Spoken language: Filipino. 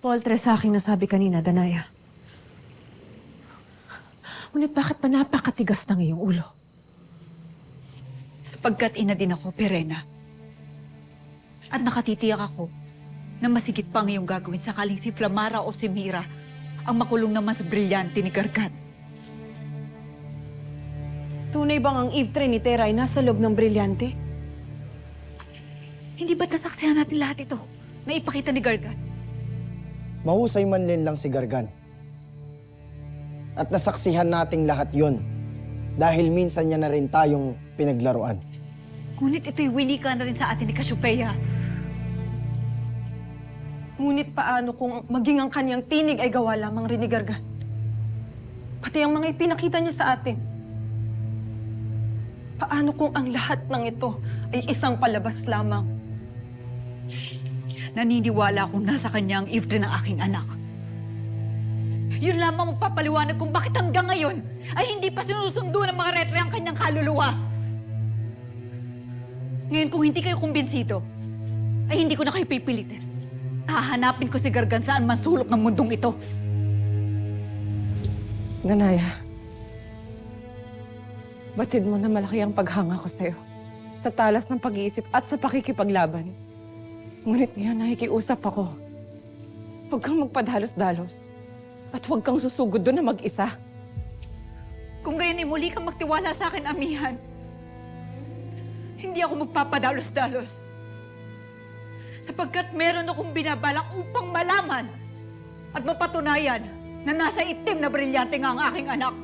Poltres sa aking nasabi kanina, Danaya. Ngunit bakit pa napakatigas ng iyong ulo? Sapagkat ina din ako, Perena. At nakatitiyak ako na masigit pa ang iyong gagawin sakaling si Flamara o si Mira ang makulong naman sa brilyante ni Gargan. Tunay bang ang Eve Trinitera ay nasa loob ng brilyante? Hindi ba't nasaksihan natin lahat ito na ipakita ni Gargan? Mahusay man lang si Gargan. At nasaksihan nating lahat yon dahil minsan niya na rin tayong pinaglaruan. Ngunit ito'y winika na rin sa atin ni Cassiopeia. Ngunit paano kung maging ang kanyang tinig ay gawa lamang rin ni Gargan? Pati ang mga ipinakita niya sa atin. Paano kung ang lahat ng ito ay isang palabas lamang? Naniniwala akong nasa kanya ang Eve ng aking anak. Yun lamang magpapaliwanag kung bakit hanggang ngayon ay hindi pa sinusundo ng mga retre ang kanyang kaluluwa. Ngayon kung hindi kayo kumbinsido, ay hindi ko na kayo pipilitin. Hahanapin ko si Gargan saan man sulok ng mundong ito. Danaya, batid mo na malaki ang paghanga ko sa'yo. Sa talas ng pag-iisip at sa pakikipaglaban. Ngunit ngayon nakikiusap ako. Huwag kang magpadalos-dalos. At huwag kang susugod doon na mag-isa. Kung gayon ay muli kang magtiwala sa akin, amihan, hindi ako magpapadalos-dalos. Sapagkat meron akong binabalak upang malaman at mapatunayan na nasa itim na brilyante nga ang aking anak.